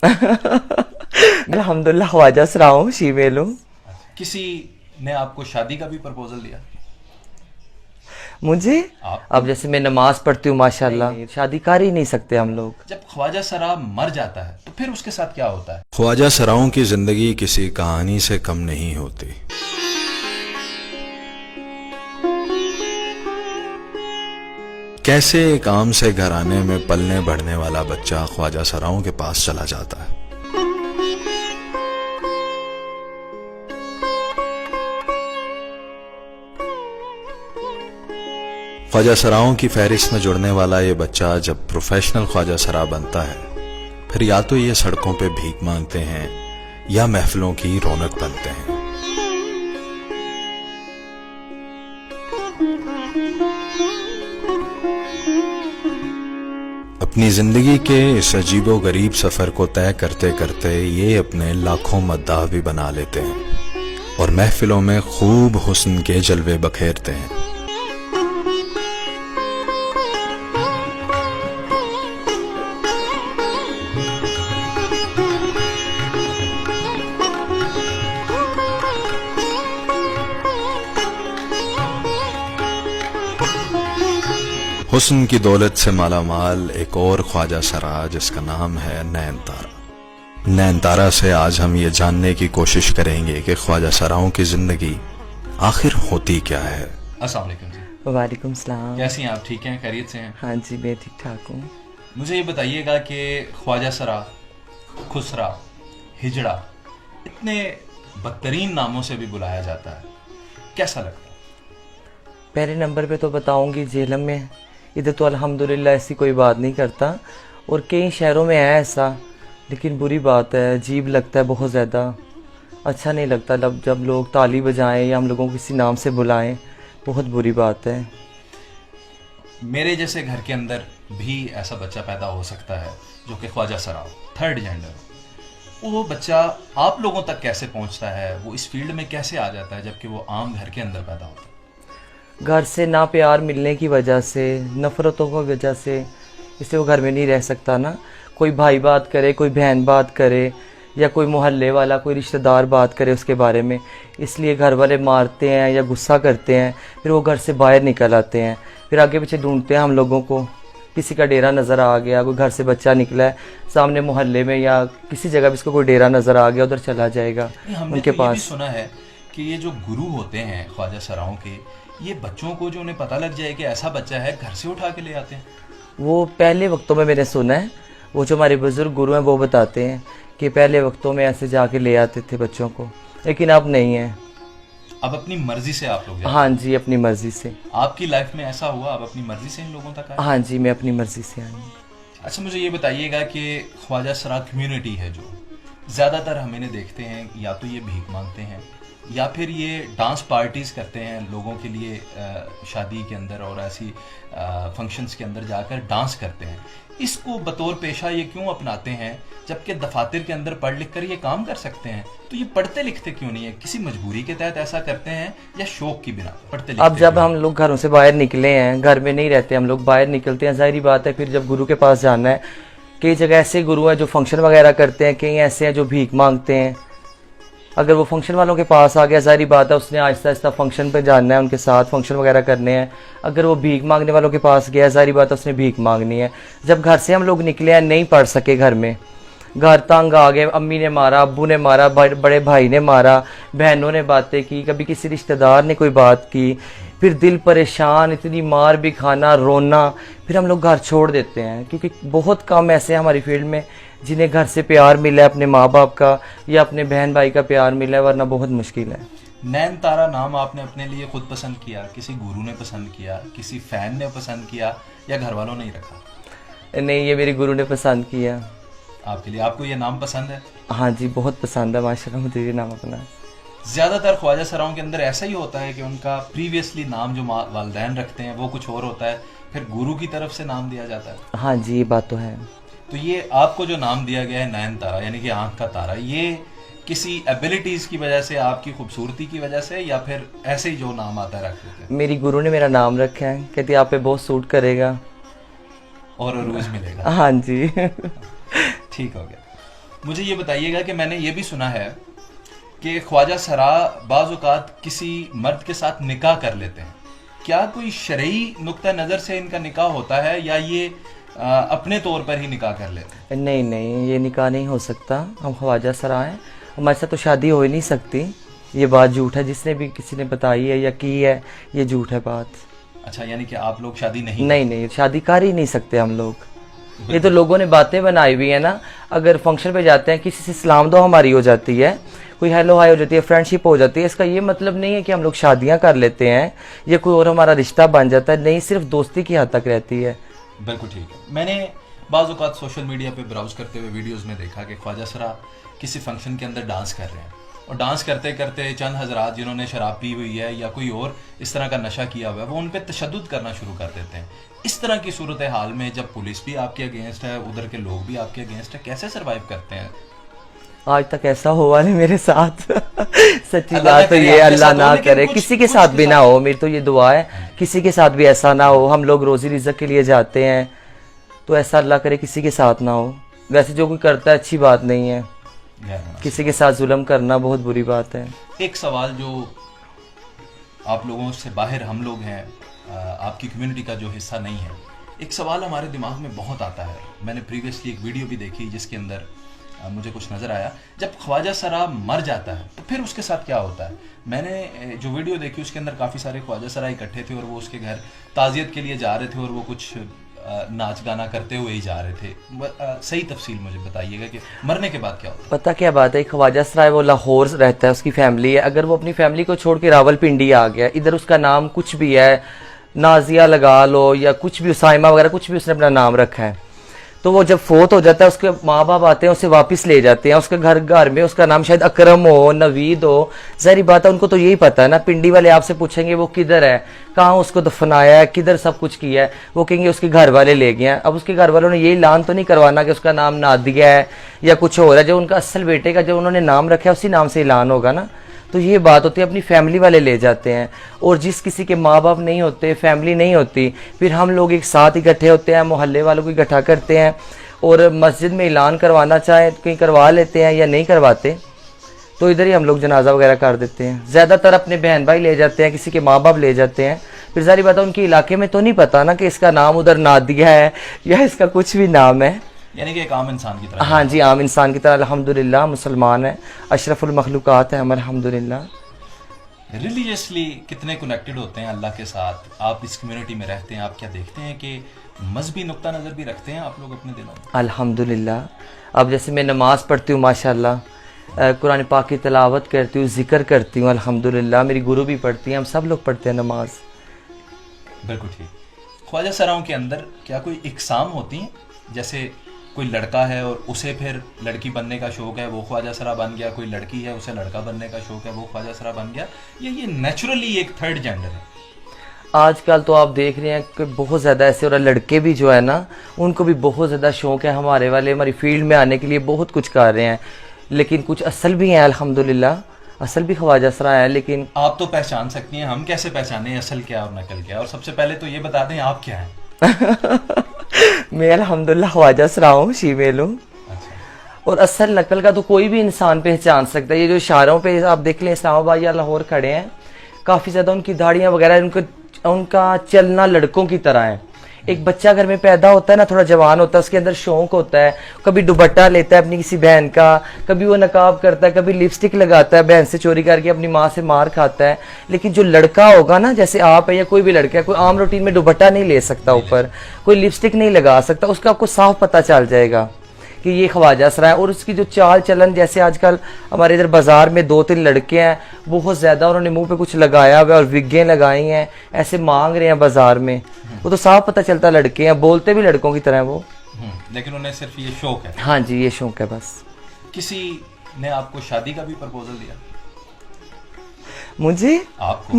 अल्हम्दुलिल्लाह ख्वाजा सरा हूँ, फीमेल हूँ। किसी ने आपको शादी का भी प्रपोजल दिया? मुझे आपको? अब जैसे मैं नमाज पढ़ती हूँ माशाल्लाह, शादी कर ही नहीं सकते हम लोग। जब ख्वाजा सरा मर जाता है तो फिर उसके साथ क्या होता है? ख्वाजा सराओं की जिंदगी किसी कहानी से कम नहीं होती। कैसे एक आम से घराने में पलने बढ़ने वाला बच्चा ख्वाजा सराओं के पास चला जाता है। ख्वाजा सराओं की फहरिस्त में जुड़ने वाला ये बच्चा जब प्रोफेशनल ख्वाजा सरा बनता है, फिर या तो ये सड़कों पे भीख मांगते हैं या महफिलों की रौनक बनते हैं। अपनी जिंदगी के इस अजीबो गरीब सफर को तय करते करते ये अपने लाखों मद्दाह भी बना लेते हैं और महफिलों में खूब हुस्न के जलवे बखेरते हैं। हुस्न की दौलत से मालामाल एक और ख्वाजा सरा जिसका नाम है नैन तारा। नैन तारा से आज हम ये जानने की कोशिश करेंगे कि ख्वाजा सराओं की जिंदगी आखिर होती क्या है। अस्सलाम वालेकुम जी। वालेकुम सलाम। कैसी हैं आप? ठीक हैं? खैरियत से हैं? हाँ जी, मैं ठीक ठाक हूँ। मुझे ये बताइएगा कि ख्वाजा सरा, खुसरा, हिजड़ा, इतने बदतरीन नामों से भी बुलाया जाता है, कैसा लगता है? पहले नंबर पे तो बताऊंगी झेलम में इधर तो अल्हम्दुलिल्लाह ऐसी कोई बात नहीं करता, और कई शहरों में है ऐसा, लेकिन बुरी बात है, अजीब लगता है बहुत ज़्यादा, अच्छा नहीं लगता जब लोग ताली बजाएं या हम लोगों को किसी नाम से बुलाएं, बहुत बुरी बात है। मेरे जैसे घर के अंदर भी ऐसा बच्चा पैदा हो सकता है जो कि ख्वाजा सरा हो, थर्ड जेंडर हो। वो बच्चा आप लोगों तक कैसे पहुंचता है, वो इस फील्ड में कैसे आ जाता है जबकि वो आम घर के अंदर पैदा होता है? घर से ना प्यार मिलने की वजह से, नफ़रतों की वजह से, इसलिए वो घर में नहीं रह सकता ना। कोई भाई बात करे, कोई बहन बात करे, या कोई मोहल्ले वाला, कोई रिश्तेदार बात करे उसके बारे में, इसलिए घर वाले मारते हैं या गुस्सा करते हैं, फिर वो घर से बाहर निकल आते हैं, फिर आगे पीछे ढूंढते हैं हम लोगों को। किसी का डेरा नज़र आ गया, कोई घर से बच्चा निकला है सामने मोहल्ले में या किसी जगह भी, इसको कोई डेरा नज़र आ गया, उधर चला जाएगा उनके तो पास। ये भी सुना है कि ये जो गुरु होते हैं ख्वाजा सराओं के, ये बच्चों को जो उन्हें पता लग जाए कि ऐसा बच्चा है, घर से उठा के ले आते हैं। वो पहले वक्तों में मैंने सुना है, वो जो हमारे बुजुर्ग गुरु हैं वो बताते हैं कि पहले वक्तों में ऐसे जाके ले आते थे बच्चों को, लेकिन अब नहीं है। अब अपनी मर्जी से आप लोग जाते हैं? हाँ जी, अपनी मर्जी से। आपकी लाइफ में ऐसा हुआ, आप अपनी मर्जी से इन लोगों तक आए? हाँ जी, मैं अपनी मर्जी से आई हूँ। अच्छा, मुझे ये बताइएगा कि ख्वाजा सरा कम्युनिटी है जो ज़्यादातर हम इन्हें देखते हैं, या तो ये भीख मांगते हैं या फिर ये डांस पार्टीज़ करते हैं लोगों के लिए, शादी के अंदर और ऐसी फंक्शंस के अंदर जाकर डांस करते हैं। इसको बतौर पेशा ये क्यों अपनाते हैं जबकि दफातर के अंदर पढ़ लिख कर ये काम कर सकते हैं? तो ये पढ़ते लिखते क्यों नहीं है? किसी मजबूरी के तहत ऐसा करते हैं या शौक की बिना पढ़ते लिखते? अब जब हम लोग घरों से बाहर निकले हैं, घर में नहीं रहते हम लोग, बाहर निकलते हैं, जाहिर बात है फिर जब गुरु के पास जाना है। कई जगह ऐसे गुरु हैं जो फंक्शन वगैरह करते हैं, कई ऐसे हैं जो भीख मांगते हैं। अगर वो फंक्शन वालों के पास आ गया, सारी बात है उसने आहिस्ता आहिस्ता फंक्शन पे जाना है, उनके साथ फंक्शन वगैरह करने हैं। अगर वो भीख मांगने वालों के पास गया, सारी बात है उसने भीख मांगनी है। जब घर से हम लोग निकले हैं, नहीं पढ़ सके, घर में घर तंग आ गए, अम्मी ने मारा, अब्बू ने मारा, बड़े भाई ने मारा, बहनों ने बातें की, कभी किसी रिश्तेदार ने कोई बात की, फिर दिल परेशान, इतनी मार भी खाना, रोना, फिर हम लोग घर छोड़ देते हैं। क्योंकि बहुत कम ऐसे हैं हमारी फील्ड में जिन्हें घर से प्यार मिला है, अपने माँ बाप का या अपने बहन भाई का प्यार मिला है, वरना बहुत मुश्किल है। नैन तारा नाम आपने अपने लिए खुद पसंद किया, किसी गुरु ने पसंद किया, किसी फैन ने पसंद किया, या घर वालों ने ही रखा? नहीं, ये मेरे गुरु ने पसंद किया आपके लिए। आपको ये नाम पसंद है? हाँ जी, बहुत पसंद है माशाल्लाह, मुझे ये नाम अपना। ज़्यादातर ख्वाजा सराओं के अंदर ऐसा ही होता है कि उनका प्रीवियसली नाम जो वालिदैन रखते हैं वो कुछ और होता है, फिर गुरु की तरफ से नाम दिया जाता है। हाँ जी, ये बात तो है। तो ये आपको जो नाम दिया गया है नैन तारा, यानी कि आंख का तारा, ये किसी एबिलिटीज़ की वजह से, आपकी खूबसूरती की वजह से, या फिर ऐसे ही जो नाम आता है रख देते हैं? मेरी गुरु ने मेरा नाम रखा है, कहती आप पे बहुत सूट करेगा और रोज मिलेगा। हाँ जी। ठीक हो गया। मुझे ये बताइएगा कि मैंने ये भी सुना है कि ख्वाजा सरा बाज़ औक़ात किसी मर्द के साथ निकाह कर लेते हैं। क्या कोई शरई नुक्ता नज़र से इनका निकाह होता है या ये अपने तौर पर ही निकाह कर लेते हैं? नहीं नहीं, ये निकाह नहीं हो सकता। हम ख्वाजा सरा हैं, हमारे साथ तो शादी हो ही नहीं सकती। ये बात झूठ है, जिसने भी किसी ने बताई है या की है, ये झूठ है बात। अच्छा, यानी कि आप लोग शादी नहीं? नहीं, शादी कर ही नहीं सकते हम लोग। ये तो लोगों ने बातें बनाई हुई है ना। अगर फंक्शन पे जाते हैं, किसी से सलाम दो हमारी हो जाती है, कोई हेलो हाय हो जाती है, फ्रेंडशिप हो जाती है, इसका ये मतलब नहीं है कि हम लोग शादियां कर लेते हैं या कोई और हमारा रिश्ता बन जाता है। नहीं, सिर्फ दोस्ती की हद तक रहती है। बिल्कुल ठीक है। मैंने बाज़ औक़ात सोशल मीडिया पे ब्राउज करते हुए वीडियोस में देखा कि ख्वाजा सरा किसी फंक्शन के अंदर डांस कर रहे हैं और डांस करते करते चंद हजरात जिन्होंने शराब पी हुई है या कोई और इस तरह का नशा किया हुआ है, वो उन पर तशद्दुद करना शुरू कर देते हैं। इस तरह की सूरत हाल में जब पुलिस भी आपके अगेंस्ट है, उधर के लोग भी आपके अगेंस्ट है, कैसे सर्वाइव करते हैं? आज तक ऐसा हुआ नहीं मेरे साथ। सच्ची अल्लाह बात तो करे ये, आपके अल्लाह साथ हो, ना लेकिन करे कुछ- किसी के कुछ साथ के भी ना साथ- हो। मेरी तो ये दुआ है किसी के साथ भी ऐसा ना हो। हम लोग रोजी रिज़्क़ के लिए जाते हैं, तो ऐसा अल्लाह करे किसी के साथ ना हो। वैसे जो कोई करता है अच्छी बात नहीं है, किसी के साथ जुल्म करना बहुत बुरी बात है। एक सवाल जो आप लोगों से बाहर हम लोग हैं, आपकी कम्युनिटी का जो हिस्सा नहीं है, एक सवाल हमारे दिमाग में बहुत आता है। मैंने प्रीवियसली एक वीडियो भी देखी जिसके अंदर मुझे कुछ नज़र आया, जब ख्वाजा सरा मर जाता है तो फिर उसके साथ क्या होता है। मैंने जो वीडियो देखी उसके अंदर काफ़ी सारे ख्वाजा सरा इकट्ठे थे और वो उसके घर ताज़ियत के लिए जा रहे थे और वो कुछ नाच गाना करते हुए ही जा रहे थे। सही तफसील मुझे बताइएगा कि मरने के बाद क्या होता है। पता क्या बात है, ख्वाजा सराय वो लाहौर रहता है, उसकी फैमिली है। अगर वो अपनी फैमिली को छोड़ के रावलपिंडी आ गया, इधर उसका नाम कुछ भी है, नाजिया लगा लो या कुछ भी, साइमा वगैरह कुछ भी उसने अपना नाम रखा है, तो वो जब फोत हो जाता है उसके माँ बाप आते हैं उसे वापस ले जाते हैं। उसके घर में उसका नाम शायद अकरम हो, नवीद हो, ज़ाहिर बात है उनको तो यही पता है ना। पिंडी वाले आपसे पूछेंगे वो किधर है, कहाँ उसको दफनाया है, किधर सब कुछ किया है, वो कहेंगे उसके घर वाले ले गए हैं। अब उसके घर वालों ने यही ऐलान तो नहीं करवाना कि उसका नाम नादिया है या कुछ और है। जो उनका असल बेटे का जो उन्होंने नाम रखा है उसी नाम से ऐलान होगा ना। तो ये बात होती है, अपनी फैमिली वाले ले जाते हैं। और जिस किसी के माँ बाप नहीं होते, फैमिली नहीं होती, फिर हम लोग एक साथ इकट्ठे होते हैं, मोहल्ले वालों को इकट्ठा करते हैं और मस्जिद में ऐलान करवाना चाहे कहीं करवा लेते हैं या नहीं करवाते, तो इधर ही हम लोग जनाजा वगैरह कर देते हैं। ज़्यादातर अपने बहन भाई ले जाते हैं, किसी के माँ बाप ले जाते हैं। फिर सारी बात है उनके इलाके में तो नहीं पता ना कि इसका नाम उधर नादिया है या इसका कुछ भी नाम है। यानी कि एक आम इंसान की तरह। हाँ जी, आम इंसान की तरह। अल्हम्दुलिल्लाह मुसलमान है, अशरफुल मखलूकात है हम, अल्हम्दुलिल्लाह। रिलीजियसली कितने कनेक्टेड होते हैं अल्लाह के साथ? आप इस कम्युनिटी में रहते हैं, आप क्या देखते हैं कि मजहबी नुक्ता नज़र भी रखते हैं आप लोग अपने दिलों में? अल्हम्दुलिल्लाह। अब जैसे मैं नमाज़ पढ़ती हूँ माशाल्लाह, कुरान पाक की तिलावत करती हूँ, जिक्र करती हूँ, अल्हम्दुलिल्लाह। मेरी गुरु भी पढ़ती हैं, हम सब लोग पढ़ते हैं नमाज। बिल्कुल ठीक। ख्वाजा सराओं के अंदर क्या कोई इकसाम होती हैं? जैसे कोई लड़का है और उसे फिर लड़की बनने का शौक है, वो ख्वाजा सरा बन गया, कोई लड़की है उसे लड़का बनने का शौक है, वो ख्वाजा सरा बन गया, ये नेचुरली एक थर्ड जेंडर है? आजकल तो आप देख रहे हैं कि बहुत ज़्यादा ऐसे, और लड़के भी जो है ना उनको भी बहुत ज़्यादा शौक है। हमारे वाले हमारी फील्ड में आने के लिए बहुत कुछ कर रहे हैं, लेकिन कुछ असल भी हैं अल्हम्दुलिल्लाह, असल भी ख्वाजा सरा है। लेकिन आप तो पहचान सकती हैं, हम कैसे पहचाने असल क्या और नकल क्या? और सबसे पहले तो ये बता दें आप क्या हैं? मैं अल्हम्दुलिल्लाह ख्वाजा सरा हूँ, शीमेल हूँ। अच्छा। और असल नकल का तो कोई भी इंसान पहचान सकता है। ये जो इशारों पे आप देख लें, इस्लामाबाद या लाहौर खड़े हैं, काफ़ी ज़्यादा उनकी दाढ़ियाँ वगैरह, उनका चलना लड़कों की तरह है। एक बच्चा घर में पैदा होता है ना, थोड़ा जवान होता है, उसके अंदर शौक होता है, कभी दुपट्टा लेता है अपनी किसी बहन का, कभी वो नकाब करता है, कभी लिपस्टिक लगाता है, बहन से चोरी करके अपनी माँ से मार खाता है। लेकिन जो लड़का होगा ना, जैसे आप है या कोई भी लड़का है, कोई आम रूटीन में दुपट्टा नहीं ले सकता ऊपर, कोई लिपस्टिक नहीं लगा सकता, उसका आपको साफ पता चल जाएगा कि ये ख्वाजा सरा है। और उसकी जो चाल चलन, जैसे आजकल हमारे इधर बाजार में 2-3 लड़के हैं, बहुत ज़्यादा उन्होंने मुंह पे कुछ लगाया हुआ है और विगें लगाई हैं, ऐसे मांग रहे हैं बाजार में, वो तो साफ पता चलता लड़के हैं, बोलते भी लड़कों की तरह वो। लेकिन उन्हें सिर्फ ये शौक है। हाँ जी, ये शौक है बस। किसी ने आपको शादी का भी प्रपोजल दिया? मुझे? आपको?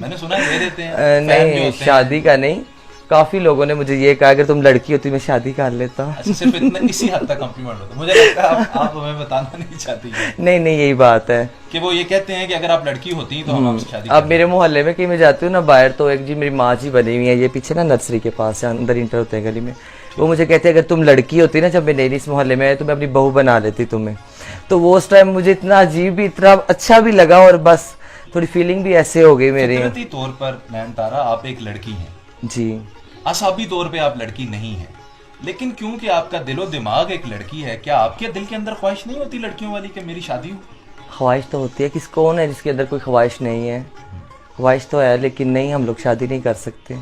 मैंने सुना दे देते हैं फैन जो नहीं, होते शादी का नहीं। काफी लोगों ने मुझे ये कहा अगर तुम लड़की होती मैं शादी कर लेता। अच्छा, सिर्फ इतना इसी हद तक कॉम्प्लीमेंट होता है। मुझे लगता है आप हमें बताना नहीं चाहती हैं नहीं नहीं, यही बात है कि वो ये कहते हैं कि अगर आप लड़की होती तो हम आपसे शादी अब मेरे मोहल्ले में कहीं मैं जाती हूँ ना बाहर, तो एक जी मेरी माँ जी बनी हुई है, ये पीछे ना नर्सरी के पास है, अंदर इंटर होते हैं गली में, वो मुझे कहते अगर तुम लड़की होती ना, जब मैं नई इस मोहल्ले में आई तो मैं अपनी बहू बना लेती तुम्हें। तो वो उस टाइम मुझे इतना अजीब भी, इतना अच्छा भी लगा, और बस थोड़ी फीलिंग भी ऐसे हो गई मेरी। फितरती तौर पर नयनतारा आप एक लड़की हैं जी। असाबी तौर पे आप लड़की नहीं है, लेकिन क्योंकि आपका दिलो दिमाग एक लड़की है, क्या आपके दिल के अंदर ख्वाहिश नहीं होती लड़कियों वाली कि मेरी शादी हो? ख्वाहिश तो होती है, कौन है जिसके अंदर कोई ख्वाहिश नहीं है? ख्वाहिश तो है, लेकिन नहीं, हम लोग शादी नहीं कर सकते।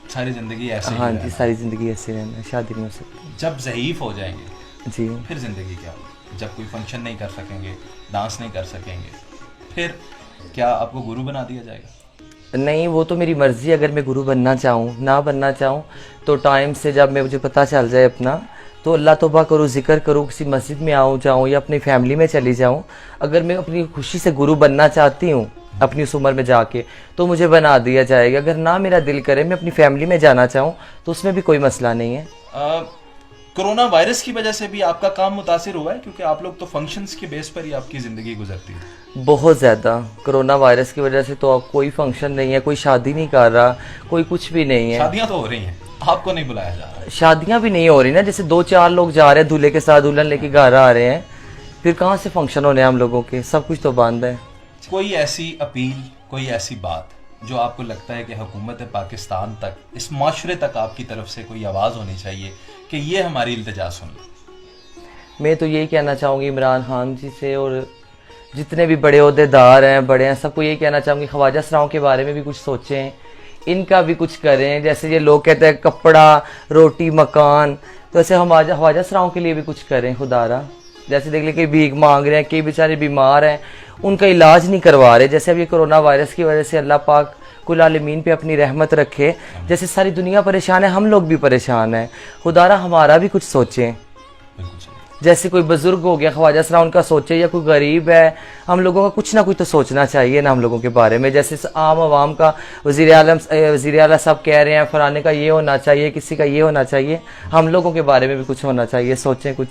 सारी जिंदगी ऐसे ही हाँ जी, रहना। सारी ज़िंदगी ऐसे रहना, शादी नहीं हो सकती। जब ज़ईफ हो जाएंगे जी। फिर जिंदगी क्या होगी? जब कोई फंक्शन नहीं कर सकेंगे, डांस नहीं कर सकेंगे, फिर क्या आपको गुरु बना दिया जाएगा? नहीं, वो तो मेरी मर्ज़ी, अगर मैं गुरु बनना चाहूँ, ना बनना चाहूँ तो टाइम से जब मैं मुझे पता चल जाए अपना, तो अल्लाह तौबा करूँ, जिक्र करूँ, किसी मस्जिद में आऊँ जाऊँ या अपनी फैमिली में चली जाऊँ। अगर मैं अपनी खुशी से गुरु बनना चाहती हूँ अपनी उस उम्र में जाके, तो मुझे बना दिया जाएगा। अगर ना मेरा दिल करे, मैं अपनी फैमिली में जाना चाहूँ, तो उसमें भी कोई मसला नहीं है। कोरोना वायरस की वजह से भी आपका काम मुतासिर हुआ है, क्योंकि आप लोग तो फंक्शंस के बेस पर ही आपकी ज़िंदगी गुजरती है। बहुत ज़्यादा कोरोना वायरस की वजह से तो अब कोई फंक्शन नहीं है, कोई शादी नहीं कर रहा, कोई कुछ भी नहीं है। शादियां तो हो रही हैं, आपको नहीं बुलाया जा रहा। शादियां भी नहीं हो रही ना, जैसे 2-4 लोग जा रहे हैं दूल्हे के साथ, दुल्हन लेके घर आ रहे हैं, फिर कहाँ से फंक्शन होने हैं हम लोगों के? सब कुछ तो बंद है। कोई ऐसी अपील, कोई ऐसी बात जो आपको लगता है कि हुकूमत पाकिस्तान तक, इस माशरे तक आपकी तरफ से कोई आवाज़ होनी चाहिए कि ये हमारी इल्तिजा सुन ले? मैं तो यही कहना चाहूँगी इमरान खान जी से, और जितने भी बड़े ओहदेदार हैं, बड़े हैं, सबको यही कहना चाहूँगी ख्वाजा सराओं के बारे में भी कुछ सोचें, इनका भी कुछ करें। जैसे ये लोग कहते हैं कपड़ा, रोटी, मकान, तो ऐसे हम ख्वाजा सराओं के लिए भी कुछ करें खुदारा। जैसे देख ले, कई भीख मांग रहे हैं, कई बेचारे बीमार हैं, उनका इलाज नहीं करवा रहे। जैसे अब ये कोरोना वायरस की वजह से अल्लाह पाक कुल आलमीन पे अपनी रहमत रखे, जैसे सारी दुनिया परेशान है, हम लोग भी परेशान हैं। खुदारा हमारा भी कुछ सोचें। जैसे कोई बुजुर्ग हो गया ख्वाजा सरा, उनका सोचे, या कोई गरीब है, हम लोगों का कुछ ना कुछ तो सोचना चाहिए ना हम लोगों के बारे में। जैसे आम आवाम का वज़ीर आला साहब कह रहे हैं फलाने का ये होना चाहिए, किसी का ये होना चाहिए, हम लोगों के बारे में भी कुछ होना चाहिए। सोचें कुछ,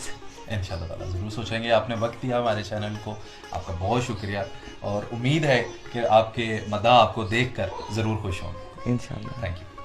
इंशाल्लाह ताला ज़रूर सोचेंगे। आपने वक्त दिया हमारे चैनल को, आपका बहुत शुक्रिया, और उम्मीद है कि आपके मदा आपको देखकर ज़रूर खुश होंगे। इंशाल्लाह। Thank you.